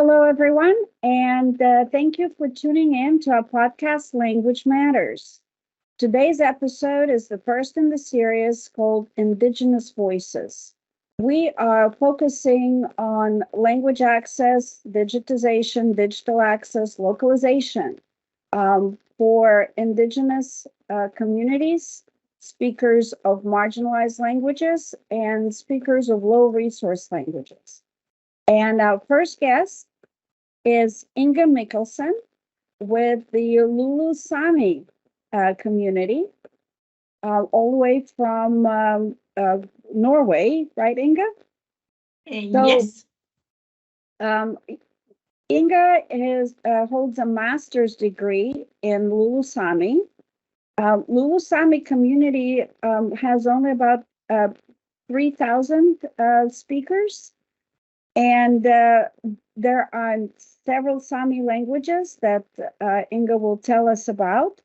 Hello, everyone, and thank you for tuning in to our podcast, Language Matters. Today's episode is the first in the series called Indigenous Voices. We are focusing on language access, digitization, digital access, localization for Indigenous communities, speakers of marginalized languages, and speakers of low resource languages. And our first guest is Inga Mikkelsen with the Lule Sámi community, all the way from Norway, right, Inga? Yes. Inga holds a master's degree in Lule Sámi. Lule Sámi community has only about 3,000 speakers. And there are several Sami languages that Inga will tell us about.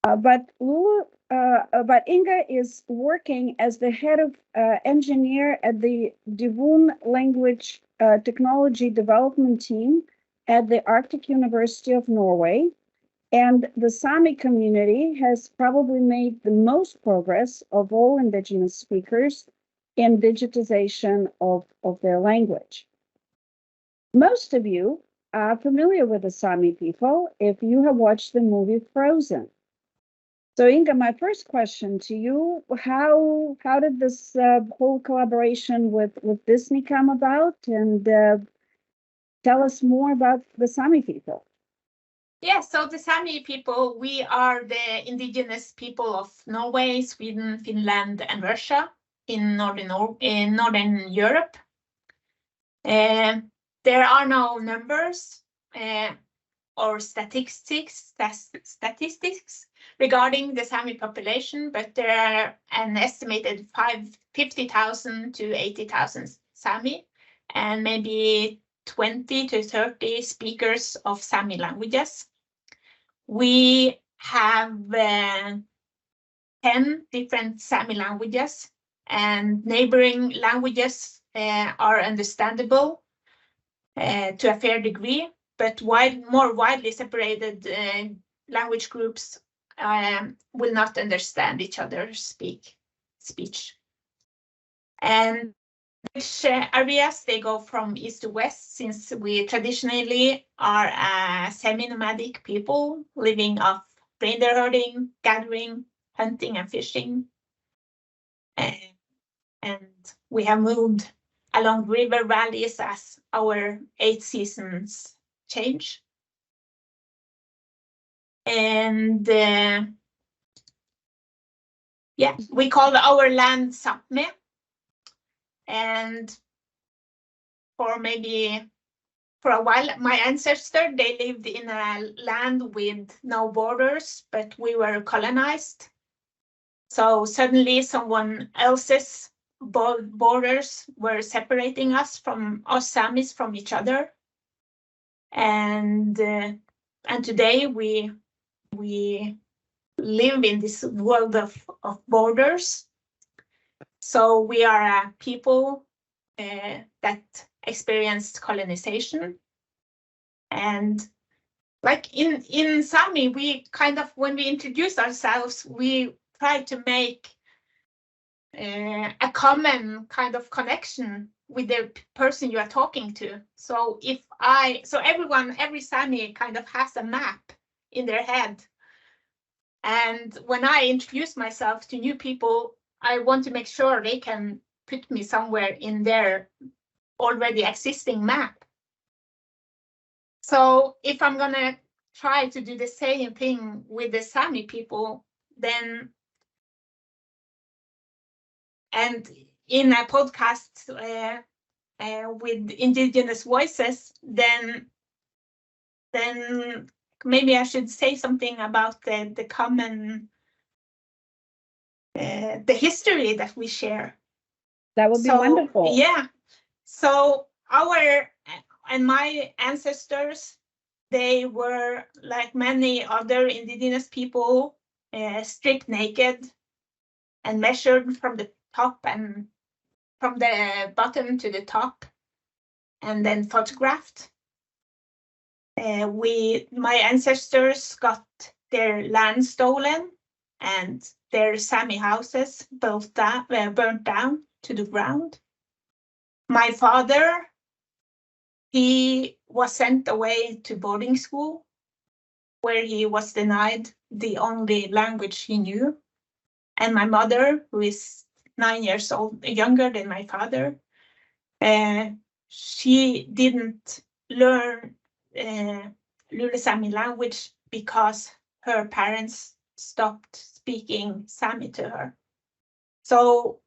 But Inga is working as the head of engineer at the Divvun language technology development team at the Arctic University of Norway. And the Sami community has probably made the most progress of all Indigenous speakers in digitization of their language. Most of you are familiar with the Sami people if you have watched the movie Frozen. So Inga, my first question to you, how did this whole collaboration with Disney come about? And tell us more about the Sami people. Yeah, so the Sami people, we are the indigenous people of Norway, Sweden, Finland, and Russia in Northern Europe. There are no numbers or statistics regarding the Sami population, but there are an estimated 50,000 to 80,000 Sami, and maybe 20 to 30 speakers of Sami languages. We have 10 different Sami languages, and neighboring languages are understandable to a fair degree, but more widely separated language groups will not understand each other's speech. And which areas they go from east to west, since we traditionally are a semi-nomadic people living off reindeer herding, gathering, hunting, and fishing. And we have moved along river valleys as our 8 seasons change. And we call our land Sápmi. And for a while, my ancestors, they lived in a land with no borders, but we were colonized. So suddenly someone else's borders were separating us Samis from each other. And today we live in this world of borders. So we are a people that experienced colonization. And like in Sami, we kind of, when we introduce ourselves, we try to make a common kind of connection with the person you are talking to. So every Sami kind of has a map in their head. And when I introduce myself to new people, I want to make sure they can put me somewhere in their already existing map. So if I'm gonna try to do the same thing with the Sami people, then, and in a podcast with Indigenous Voices, then maybe I should say something about the common, the history that we share. That would be wonderful. Yeah. So my ancestors, they were, like many other indigenous people, stripped naked and measured from the top and from the bottom to the top, and then photographed. My ancestors got their land stolen and their Sami houses burnt down to the ground. My father, he was sent away to boarding school where he was denied the only language he knew. And my mother, who is 9 years old, younger than my father, she didn't learn Lule Sámi language because her parents stopped speaking Sami to her. So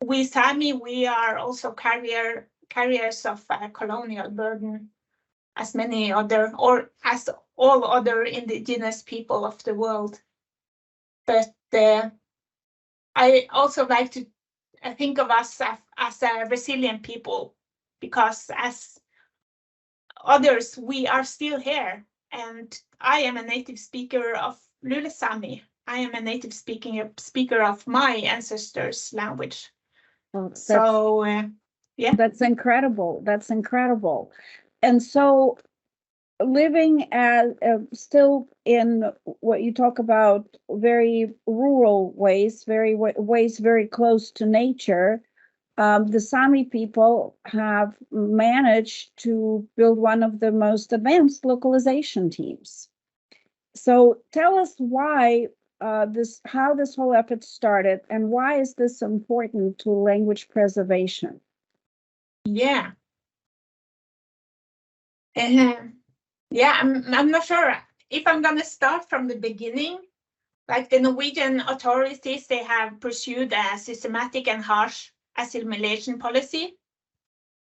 we Sami, we are also carriers of a colonial burden as many other, or as all other indigenous people of the world. But I also like to think of us as a resilient people, because as others, we are still here. And I am a native speaker of Lule Sámi. I am a native speaker of my ancestors' language. Oh, So, yeah. That's incredible. That's incredible. And so living as still in what you talk about, very rural ways, ways very close to nature, the Sami people have managed to build one of the most advanced localization teams. So tell us why how this whole effort started, and why is this important to language preservation? Yeah. Yeah, I'm not sure if I'm going to start from the beginning. Like the Norwegian authorities, they have pursued a systematic and harsh assimilation policy,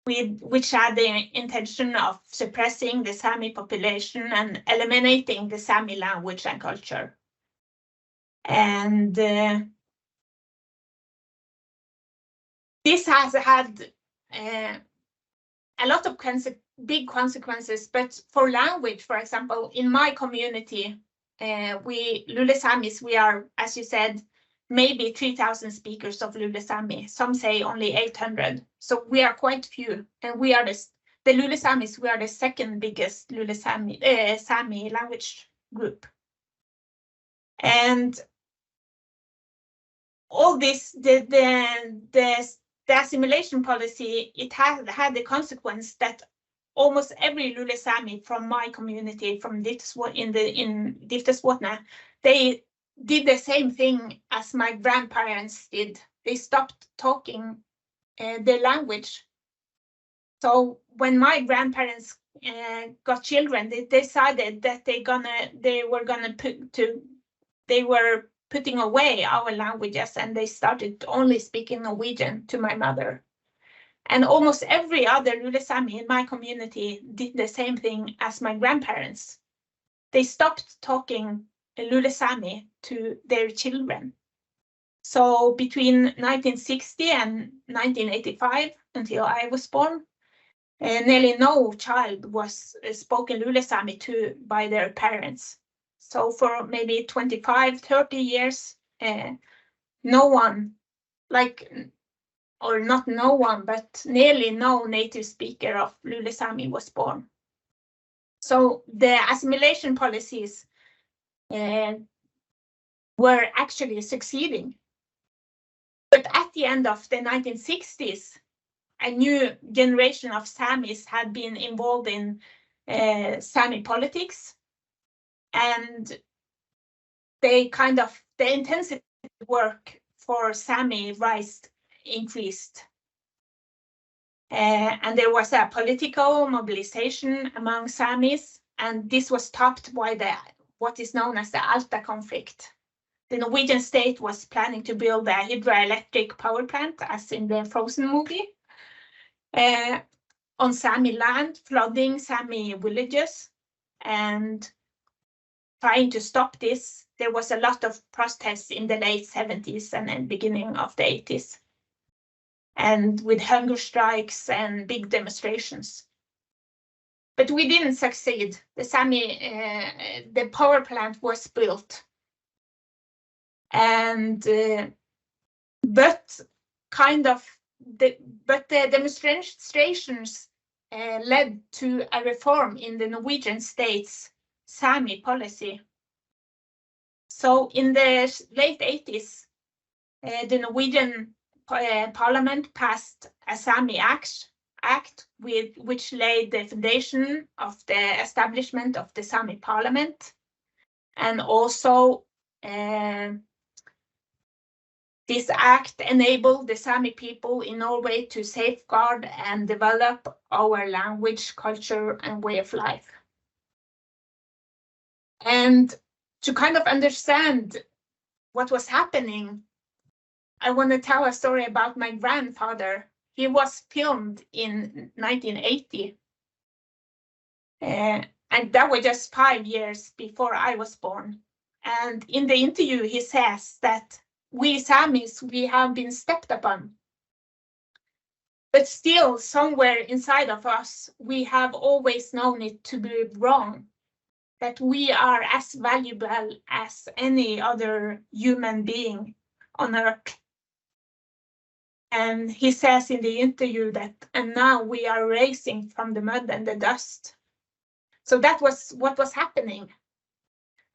which had the intention of suppressing the Sami population and eliminating the Sami language and culture. And this has had a lot of big consequences, but for language, for example, in my community, we Lule Samis, we are, as you said, maybe 3,000 speakers of Lule Sami. Some say only 800. So we are quite few, and we are the Lule Samis. We are the second biggest Lule Sami Sami language group, and all this the assimilation policy, it had the consequence that almost every Lule Sámi from my community, from in Divtesvatnet, they did the same thing as my grandparents did. They stopped talking their language. So when my grandparents got children, they decided that they were putting away our languages, and they started only speaking Norwegian to my mother. And almost every other Lule Sámi in my community did the same thing as my grandparents. They stopped talking Lule Sámi to their children. So between 1960 and 1985, until I was born, nearly no child was spoken Lule Sámi to by their parents. So for maybe 25, 30 years, no one, or not no one, but nearly no native speaker of Lule Sámi was born. So the assimilation policies were actually succeeding. But at the end of the 1960s, a new generation of Samis had been involved in Sami politics, and the intensity of work for Sami rights increased. And there was a political mobilization among Samis, and this was topped by what is known as the Alta conflict. The Norwegian state was planning to build a hydroelectric power plant, as in the Frozen movie, on Sami land, flooding Sami villages, and trying to stop this. There was a lot of protests in the late 70s and then beginning of the 80s. And with hunger strikes and big demonstrations. But we didn't succeed. The power plant was built. And, but the demonstrations led to a reform in the Norwegian state's Sami policy. So in the late 80s, the Norwegian parliament passed a Sami Act which laid the foundation of the establishment of the Sami parliament, and also this act enabled the Sami people in Norway to safeguard and develop our language, culture, and way of life. And to kind of understand what was happening, I want to tell a story about my grandfather. He was filmed in 1980. And that was just 5 years before I was born. And in the interview, he says that we Samis, we have been stepped upon. But still, somewhere inside of us, we have always known it to be wrong, that we are as valuable as any other human being on earth. And he says in the interview that, and now we are rising from the mud and the dust. So that was what was happening.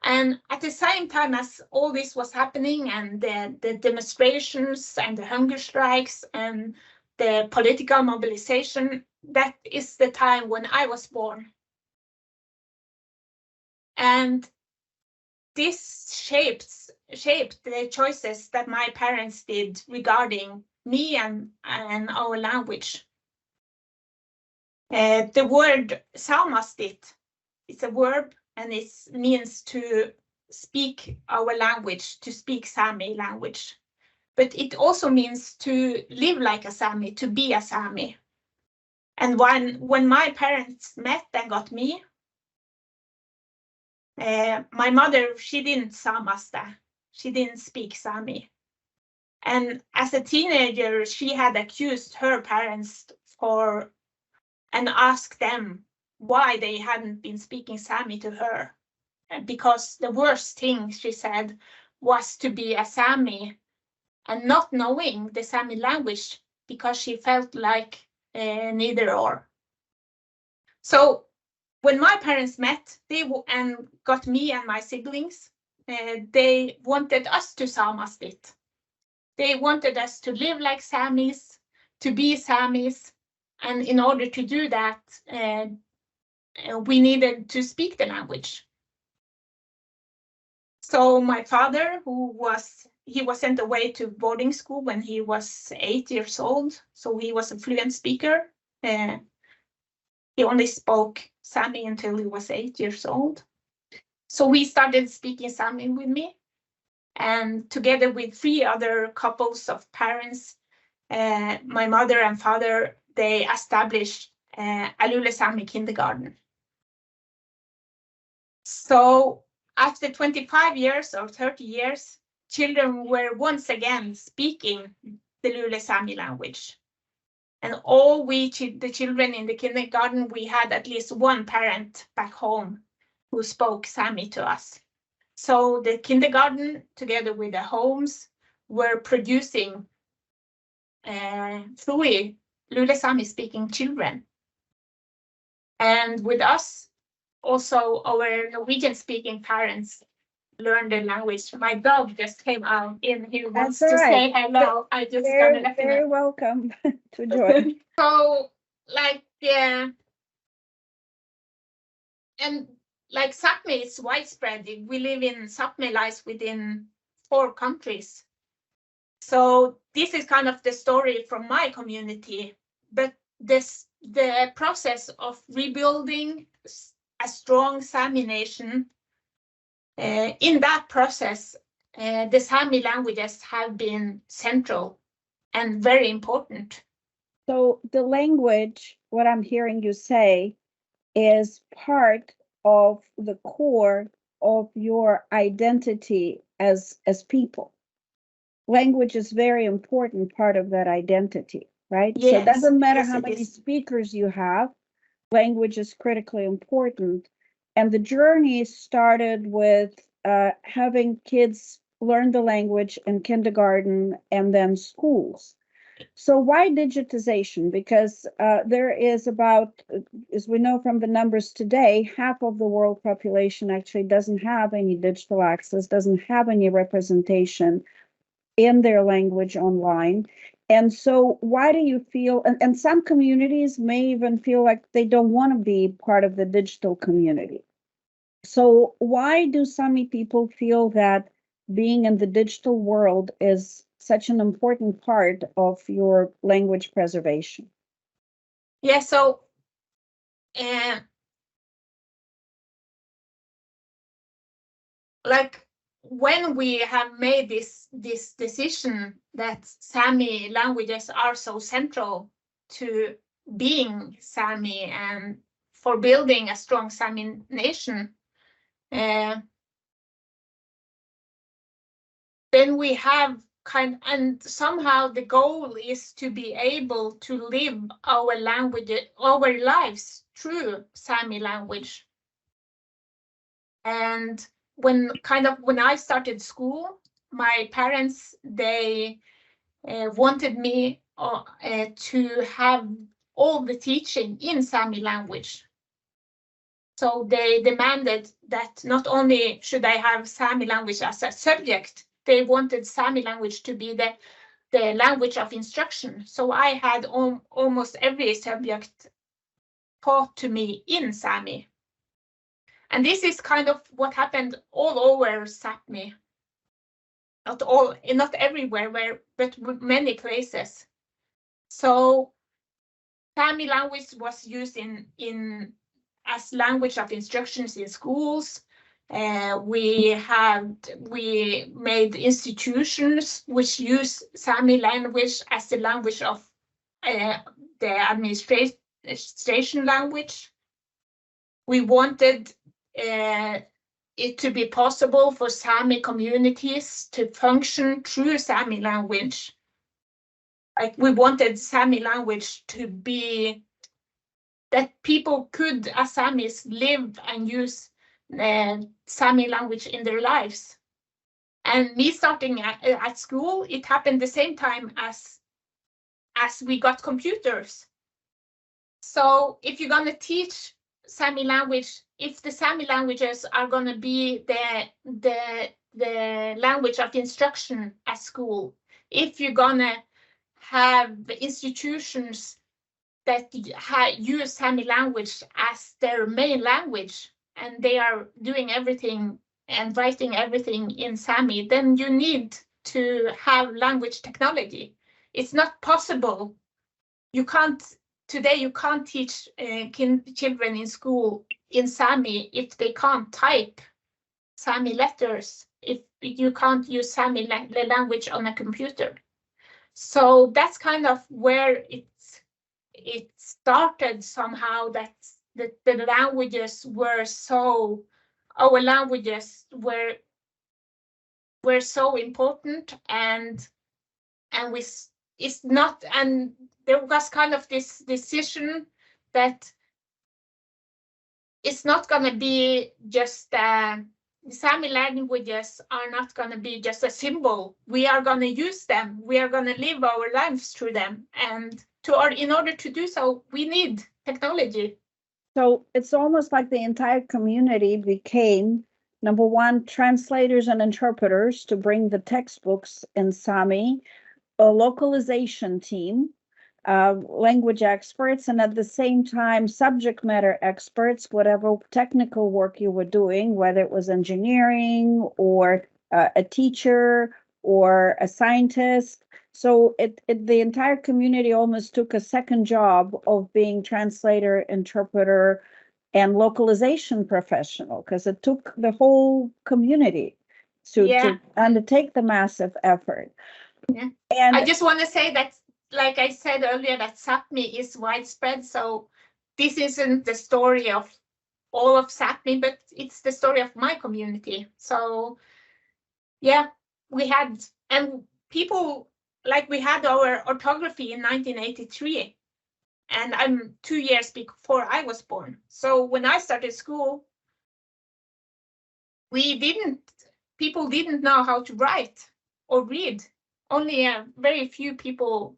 And at the same time as all this was happening, and the demonstrations and the hunger strikes and the political mobilization, that is the time when I was born. And this shaped the choices that my parents did regarding me and our language. The word samastit, it's a verb, and it means to speak our language, to speak Sami language. But it also means to live like a Sami, to be a Sami. And when my parents met and got me, my mother, she didn't samasta, she didn't speak Sami. And as a teenager, she had accused her parents and asked them why they hadn't been speaking Sami to her. Because the worst thing, she said, was to be a Sami and not knowing the Sami language, because she felt like neither or. So when my parents met, and got me and my siblings, they wanted us to samastit. They wanted us to live like Samis, to be Samis, and in order to do that, we needed to speak the language. So my father, he was sent away to boarding school when he was 8 years old, so he was a fluent speaker. He only spoke Sami until he was 8 years old. So we started speaking Sami with me, and together with 3 other couples of parents, my mother and father, they established a Lule Sámi kindergarten. So after 25 years or 30 years, children were once again speaking the Lule Sámi language. And all the children in the kindergarten, we had at least one parent back home who spoke Sami to us. So the kindergarten, together with the homes, were producing fully Lule Sámi speaking children. And with us, also our Norwegian speaking parents learned the language. My dog just came out and he wants to say hello. I just gonna let him know. Very welcome to join. So like and like Sápmi is widespread. We live in Sápmi lies within 4 countries. So this is kind of the story from my community. But the process of rebuilding a strong Sami nation, in that process, the Sami languages have been central and very important. So the language, what I'm hearing you say, is part of the core of your identity as people. Language is very important part of that identity, right? Yes, so it doesn't matter yes, how many speakers you have, language is critically important. And the journey started with having kids learn the language in kindergarten and then schools. So why digitization? Because there is about, as we know from the numbers today, half of the world population actually doesn't have any digital access, doesn't have any representation in their language online. And so why do you feel, and some communities may even feel like they don't want to be part of the digital community. So why do Sami people feel that being in the digital world is such an important part of your language preservation? Yeah, so uh, like when we have made this decision that Sami languages are so central to being Sami and for building a strong Sami nation, then we have and somehow the goal is to be able to live our language, our lives through Sami language. And when I started school, my parents, they wanted me to have all the teaching in Sami language. So they demanded that not only should I have Sami language as a subject, they wanted Sami language to be the language of instruction. So I had almost every subject taught to me in Sami. And this is kind of what happened all over Sápmi. Not everywhere, but many places. So Sami language was used as language of instructions in schools. We made institutions which use Sami language as the language of the administration language. We wanted it to be possible for Sami communities to function through Sami language. Like we wanted Sami language to be that people could, as Samis, live and use Sami language in their lives. And me starting at school, it happened the same time as we got computers. So if you're going to teach Sami language, if the Sami languages are going to be the language of instruction at school, if you're going to have institutions that use Sami language as their main language, and they are doing everything and writing everything in Sami, then you need to have language technology. It's not possible. Today you can't teach children in school in Sami if they can't type Sami letters, if you can't use Sami the language on a computer. So that's kind of where it started somehow, that the languages were so, our languages were so important, and we it's not, and there was kind of this decision that it's not going to be just the Sami languages are not going to be just a symbol. We are going to use them. We are going to live our lives through them. And in order to do so, we need technology. So it's almost like the entire community became, number one, translators and interpreters to bring the textbooks in Sami, a localization team, language experts, and at the same time, subject matter experts, whatever technical work you were doing, whether it was engineering or a teacher or a scientist. So the entire community almost took a second job of being translator, interpreter, and localization professional, because it took the whole community to undertake the massive effort. Yeah. And I just want to say that, like I said earlier, that Sápmi is widespread. So this isn't the story of all of Sápmi, but it's the story of my community. So yeah, we had, and people, like we had our orthography in 1983, and I'm 2 years before I was born. So when I started school, people didn't know how to write or read. Only very few people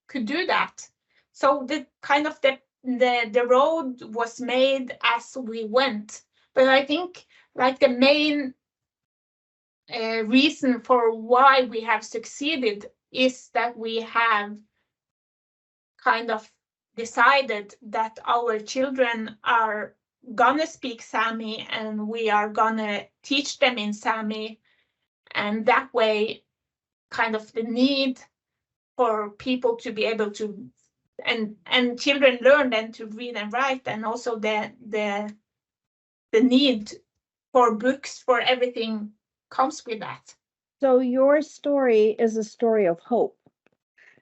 could do that. So the kind of the road was made as we went. But I think like the main reason for why we have succeeded is that we have kind of decided that our children are gonna speak Sami and we are gonna teach them in Sami, and that way kind of the need for people to be able to and children learn then to read and write, and also the need for books, for everything comes with that. So your story is a story of hope.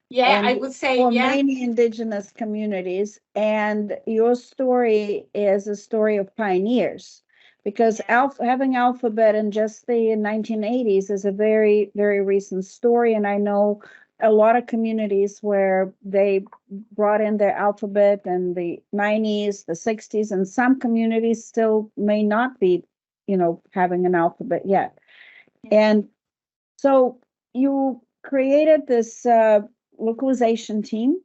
Yeah, and I would say, for yeah. many indigenous communities, and your story is a story of pioneers, because having alphabet in just the 1980s is a very, very recent story. And I know a lot of communities where they brought in their alphabet in the 90s, the 60s, and some communities still may not be, having an alphabet yet. And so you created this localization team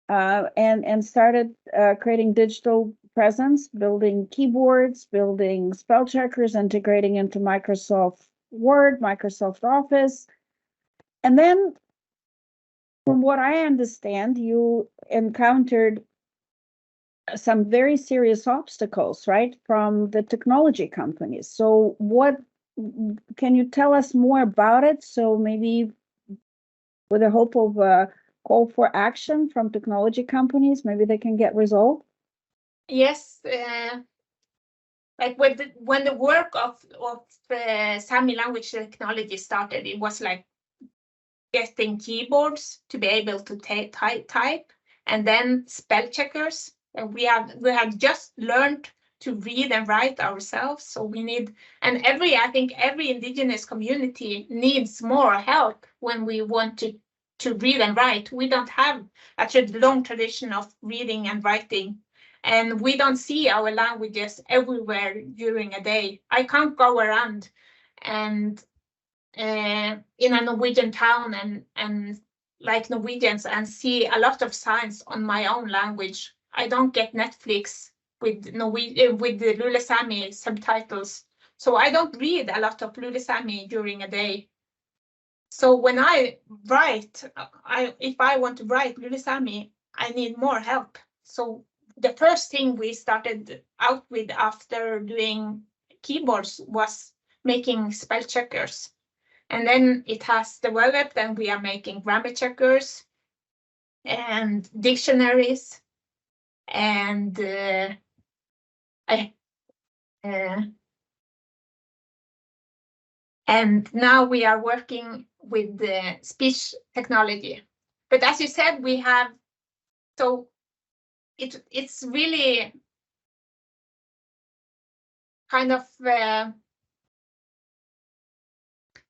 and started creating digital presence, building keyboards, building spell checkers, integrating into Microsoft Word, Microsoft Office. And then, from what I understand, you encountered some very serious obstacles, right, from the technology companies. So what can you tell us more about it? So maybe with the hope of a call for action from technology companies, maybe they can get resolved? Yes, like when the work of Sami language technology started, it was like getting keyboards to be able to type, and then spell checkers. And we have just learned to read and write ourselves. So we need, and I think every indigenous community needs more help when we want to read and write. We don't have a long tradition of reading and writing, and we don't see our languages everywhere during a day. I can't go around and in a Norwegian town and like Norwegians and see a lot of signs on my own language. I don't get Netflix with the Lule Sámi subtitles, so I don't read a lot of Lule Sámi during a day. So when I write, if I want to write Lule Sámi, I need more help. So the first thing we started out with after doing keyboards was making spell checkers. And then it has developed, and we are making grammar checkers and dictionaries, and and now we are working with the speech technology. But as you said, we have, so it's really kind of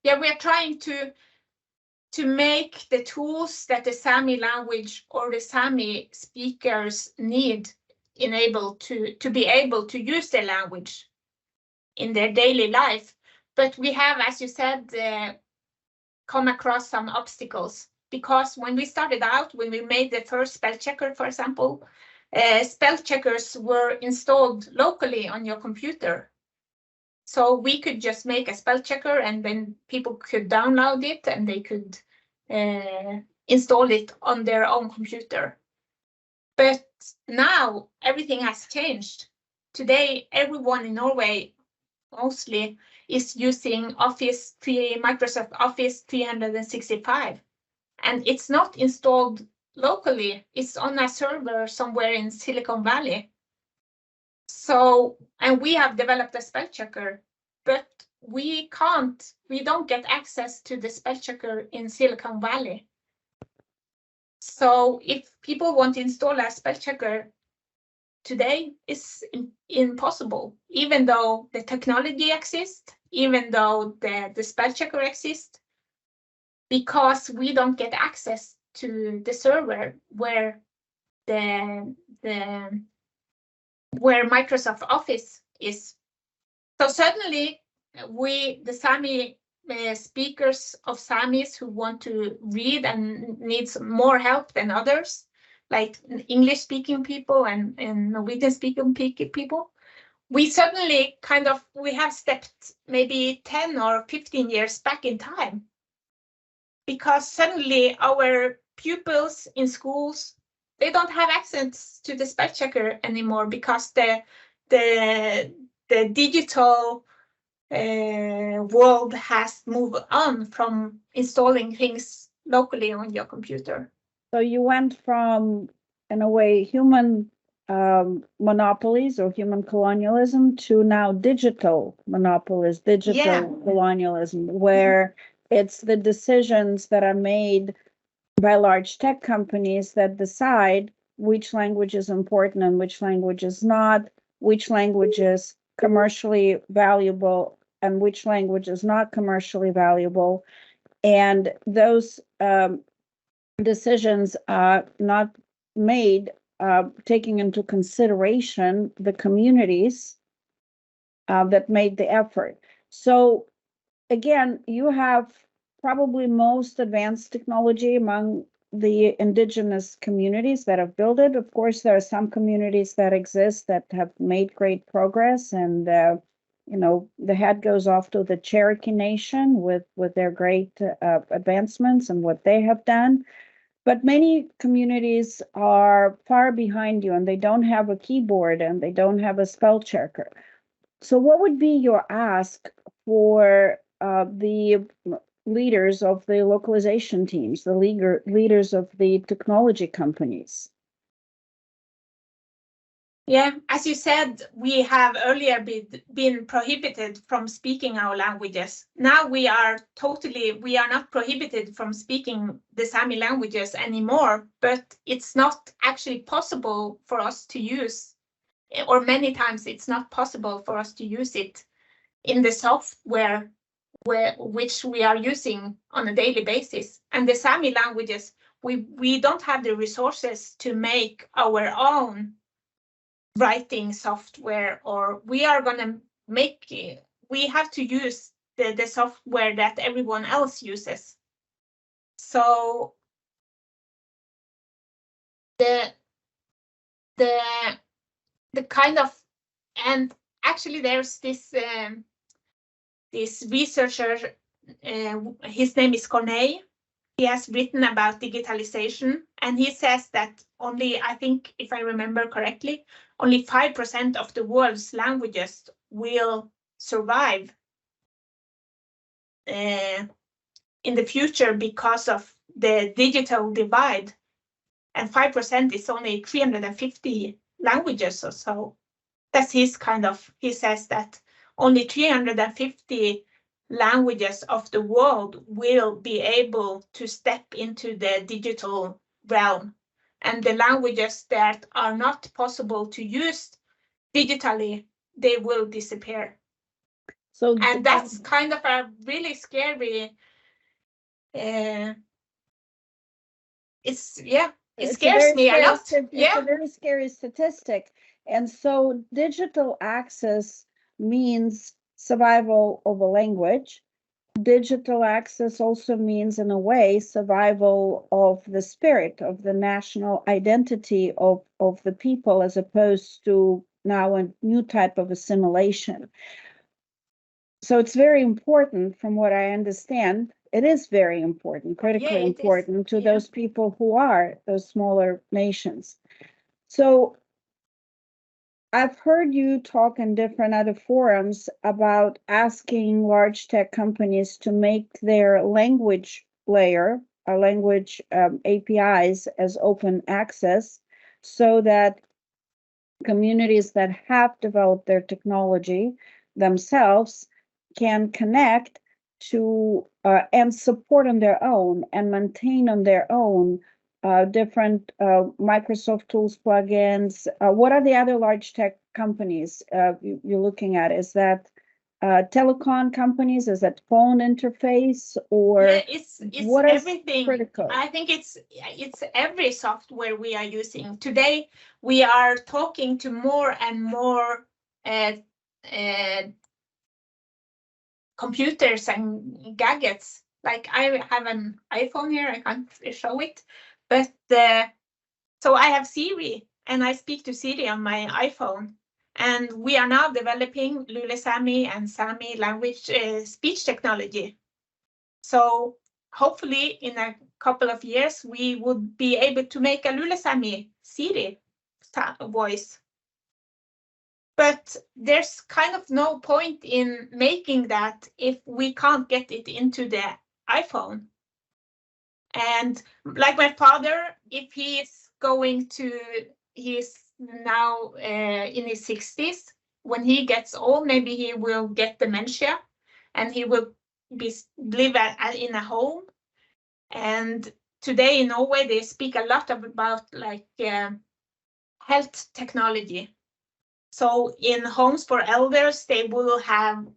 yeah, we are trying to make the tools that the Sami language or the Sami speakers need to be able to use their language in their daily life. But we have, as you said, come across some obstacles, because when we started out, when we made the first spell checker, for example, spell checkers were installed locally on your computer. So we could just make a spell checker, and then people could download it and they could install it on their own computer. But now everything has changed. Today, everyone in Norway mostly is using Microsoft Office 365. And it's not installed locally. It's on a server somewhere in Silicon Valley. So, and we have developed a spell checker, but we don't get access to the spell checker in Silicon Valley. So if people want to install a spell checker today, it's impossible, even though the technology exists, even though the spell checker exists, because we don't get access to the server where where Microsoft Office is. So suddenly the Sami speakers of Samis who want to read and needs more help than others, like English-speaking people and Norwegian-speaking people. We suddenly we have stepped maybe 10 or 15 years back in time, because suddenly our pupils in schools, they don't have access to the spell checker anymore, because the digital world has moved on from installing things locally on your computer. So you went from, in a way, human monopolies or human colonialism to now digital monopolies, digital colonialism, where it's the decisions that are made by large tech companies that decide which language is important and which language is not, which language is commercially valuable and which language is not commercially valuable. And those decisions are not made taking into consideration the communities that made the effort. So again, you have probably most advanced technology among the indigenous communities that have built it. Of course, there are some communities that exist that have made great progress, and the head goes off to the Cherokee Nation with their great advancements and what they have done. But many communities are far behind you, and they don't have a keyboard and they don't have a spell checker. So what would be your ask for the leaders of the localization teams, the leaders of the technology companies? Yeah, as you said, we have earlier been prohibited from speaking our languages. Now we are not prohibited from speaking the Sami languages anymore, but it's not actually possible for us to use, or many times it's not possible for us to use it in the software which we are using on a daily basis. And the Sami languages, we don't have the resources to make our own writing software, or we are going to we have to use the software that everyone else uses. So the kind of, and actually there's this researcher, his name is Corneille. He has written about digitalization, and he says that only, I think, if I remember correctly, only 5% of the world's languages will survive in the future because of the digital divide. And 5% is only 350 languages or so. That's his he says that only 350 languages of the world will be able to step into the digital realm. And the languages that are not possible to use digitally, they will disappear. So, and that's kind of a really scary, it scares me a lot. It's a very scary statistic. And so digital access means survival of a language. Digital access also means, in a way, survival of the spirit, of the national identity of the people, as opposed to now a new type of assimilation. So it's very important, from what I understand. It is very important, critically important to those people who are those smaller nations. So I've heard you talk in different other forums about asking large tech companies to make their language layer, or language APIs, as open access, so that communities that have developed their technology themselves can connect to and support on their own and maintain on their own different Microsoft tools, plugins. What are the other large tech companies you're looking at? Is that telecom companies? Is that phone interface? Or it's what is everything critical? I think it's every software we are using. Today, we are talking to more and more computers and gadgets. Like I have an iPhone here, I can't show it, but so I have Siri and I speak to Siri on my iPhone. And we are now developing Lule Sámi and Sámi language speech technology. So hopefully in a couple of years, we would be able to make a Lule Sámi Siri voice. But there's kind of no point in making that if we can't get it into the iPhone. And like my father, if he's now in his 60s, when he gets old, maybe he will get dementia and he will live in a home. And today in Norway, they speak a lot about like health technology. So in homes for elders, they will have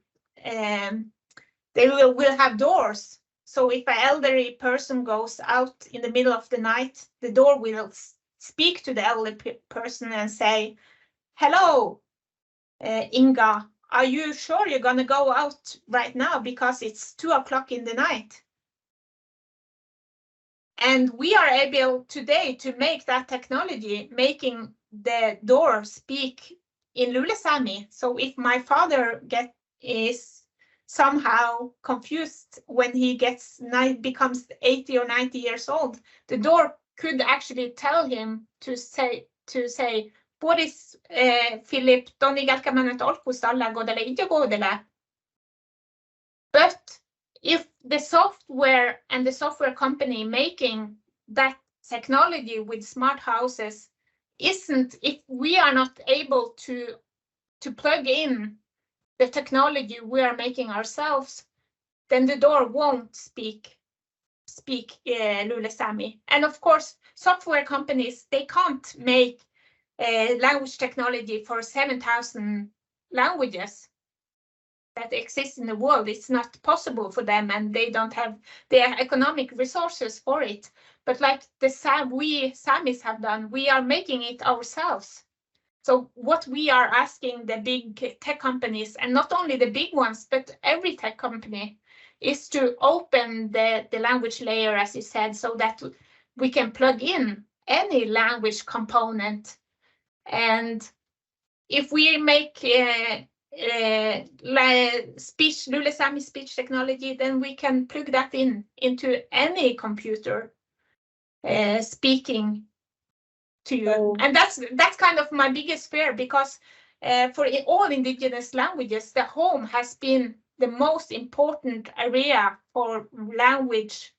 doors. So if an elderly person goes out in the middle of the night, the door will speak to the elderly person and say, "Hello, Inga, are you sure you're going to go out right now because it's 2 o'clock in the night?" And we are able today to make that technology, making the door speak in Lule Sámi. So if my father is somehow confused when he becomes 80 or 90 years old, the door could actually tell him to say, Boris, Philip, but if the software and the software company making that technology with smart houses if we are not able to plug in the technology we are making ourselves, then the door won't speak Lule Sámi. And of course, software companies, they can't make language technology for 7,000 languages that exist in the world. It's not possible for them, and they don't have the economic resources for it. But like we Samis have done, we are making it ourselves. So what we are asking the big tech companies, and not only the big ones, but every tech company, is to open the language layer, as you said, so that we can plug in any language component. And if we make Lule Sámi speech technology, then we can plug that into any computer speaking to you. Oh. And that's kind of my biggest fear, because for all indigenous languages, the home has been the most important area for language.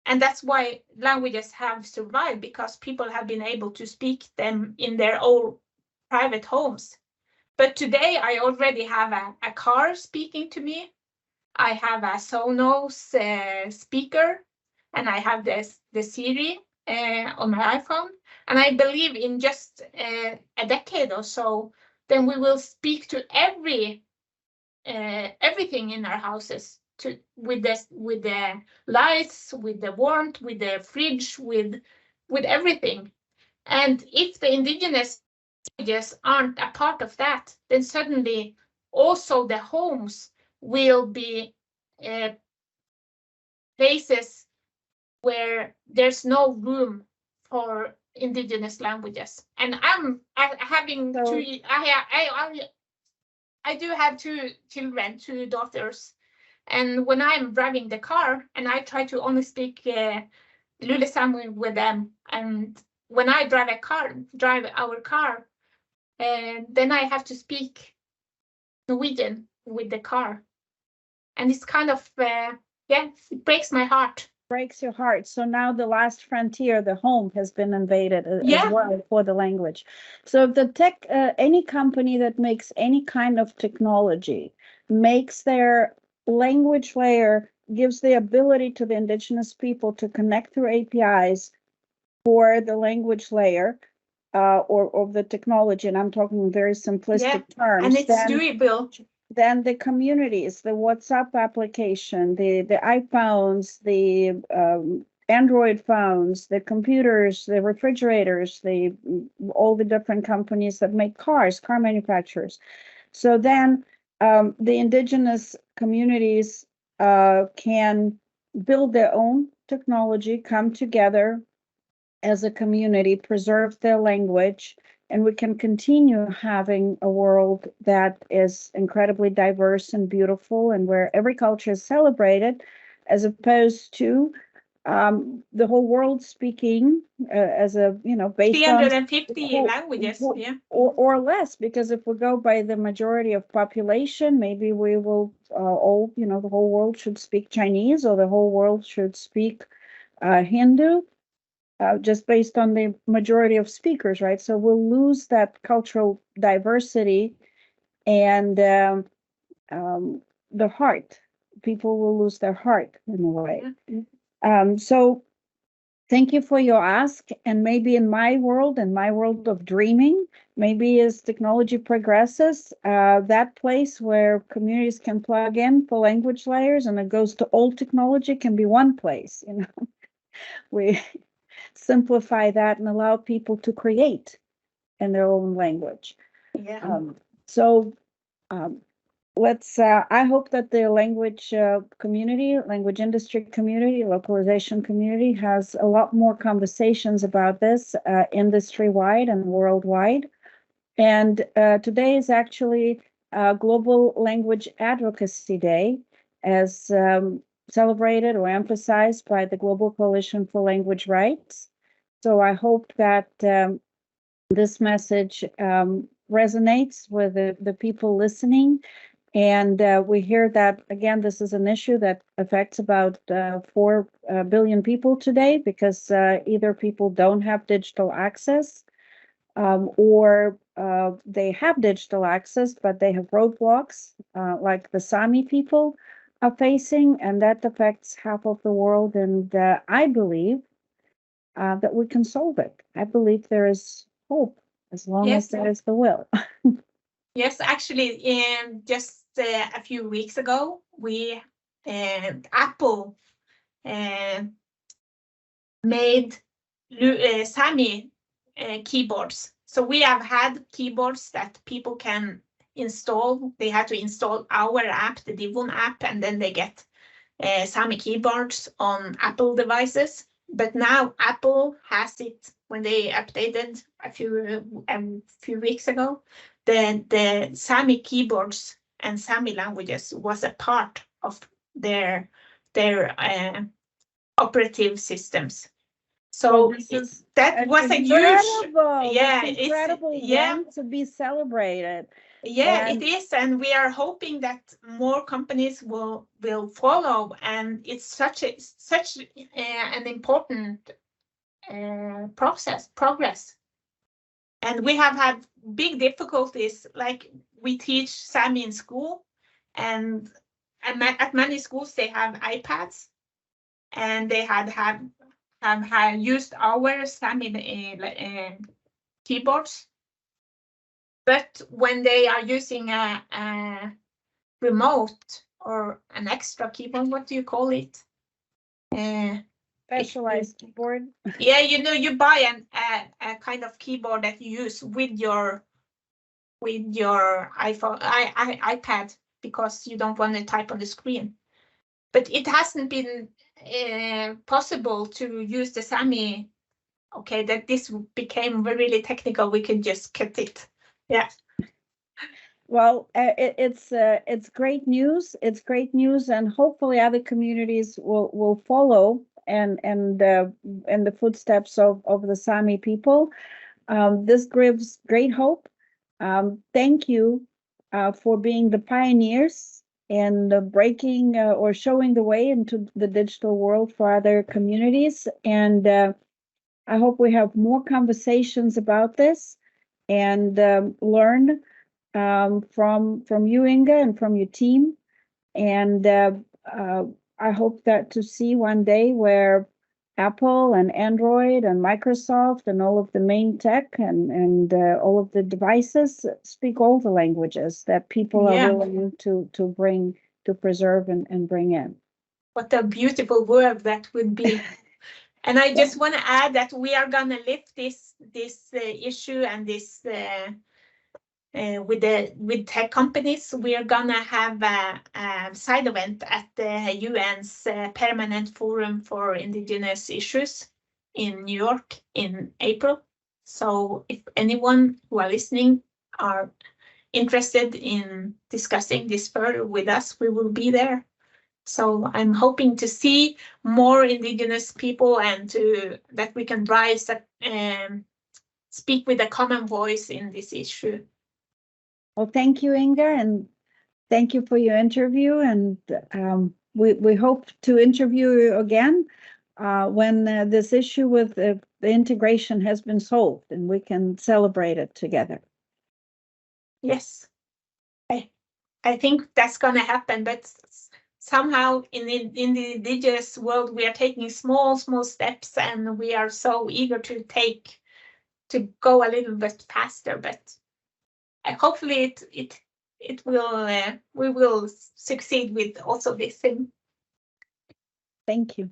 And that's why languages have survived, because people have been able to speak them in their own private homes. But today I already have a car speaking to me. I have a Sonos speaker, and I have the Siri on my iPhone. And I believe in just a decade or so, then we will speak to everything in our houses, with the lights, with the warmth, with the fridge, with everything. And if the indigenous languages aren't a part of that, then suddenly also the homes will be places where there's no room for indigenous languages. And I do have two children, two daughters. And when I'm driving the car, and I try to only speak Lule Sámi with them, and when I drive our car, then I have to speak Norwegian with the car. And it's kind of, it breaks my heart. Breaks your heart. So now the last frontier, the home, has been invaded as well for the language. So the any company that makes any kind of technology makes their language layer, gives the ability to the indigenous people to connect through APIs for the language layer or the technology, and I'm talking very simplistic terms. And it's doable. Then the communities, the WhatsApp application, the iPhones, the Android phones, the computers, the refrigerators, all the different companies that make car manufacturers. So then the indigenous communities can build their own technology, come together as a community, preserve their language, and we can continue having a world that is incredibly diverse and beautiful and where every culture is celebrated, as opposed to the whole world speaking as a, based on 350 languages, yeah. or less, because if we go by the majority of population, maybe we will all, the whole world should speak Chinese, or the whole world should speak Hindu, just based on the majority of speakers, right? So we'll lose that cultural diversity and the heart. People will lose their heart in a way. So thank you for your ask. And maybe in my world of dreaming, maybe as technology progresses, that place where communities can plug in for language layers and it goes to old technology can be one place, we simplify that and allow people to create in their own language. Yeah. So let's, I hope that the language community, language industry community, localization community has a lot more conversations about this industry-wide and worldwide. And today is actually Global Language Advocacy Day, as celebrated or emphasized by the Global Coalition for Language Rights. So I hope that this message resonates with the people listening. And we hear that, again, this is an issue that affects about 4 billion people today, because either people don't have digital access, or they have digital access, but they have roadblocks, like the Sami people are facing, and that affects half of the world. And I believe that we can solve it. I believe there is hope as long as there is the will. Yes, actually, just a few weeks ago, Apple made Sámi keyboards. So we have had keyboards that people can install. They had to install our app, the Divvun app, and then they get Sámi keyboards on Apple devices. But now Apple has it when they updated a few weeks ago. The Sámi keyboards and Sámi languages was a part of their operative systems. So that was a huge, it's incredible one to be celebrated. Yeah, it is, and we are hoping that more companies will follow. And it's such an important progress. And we have had big difficulties. Like, we teach Sámi in school, and at many schools they have iPads, and they have used our Sámi keyboards. But when they are using a remote or an extra keyboard, what do you call it? Specialized keyboard. Yeah, you buy a kind of keyboard that you use with your iPhone, iPad, because you don't want to type on the screen. But it hasn't been possible to use the Sámi. Okay, that this became really technical. We could just cut it. Yeah. Well, it's great news. It's great news, and hopefully other communities will follow and in the footsteps of the Sámi people. This gives great hope. Thank you for being the pioneers and breaking or showing the way into the digital world for other communities. And I hope we have more conversations about this and learn from you, Inga, and from your team. And I hope that to see one day where Apple and Android and Microsoft and all of the main tech and all of the devices speak all the languages that people are willing to bring, to preserve and bring in. What a beautiful world that would be. And I just want to add that we are going to lift this issue and this with tech companies. We are gonna have a side event at the UN's Permanent Forum for Indigenous Issues in New York in April. So if anyone who are listening are interested in discussing this further with us, we will be there. So I'm hoping to see more Indigenous people and that we can rise up and speak with a common voice in this issue. Well, thank you, Inga, and thank you for your interview. And we hope to interview you again when this issue with the integration has been solved and we can celebrate it together. Yes, I think that's going to happen, but somehow in the indigenous world, we are taking small steps, and we are so eager to go a little bit faster. But hopefully it will we will succeed with also this thing. Thank you.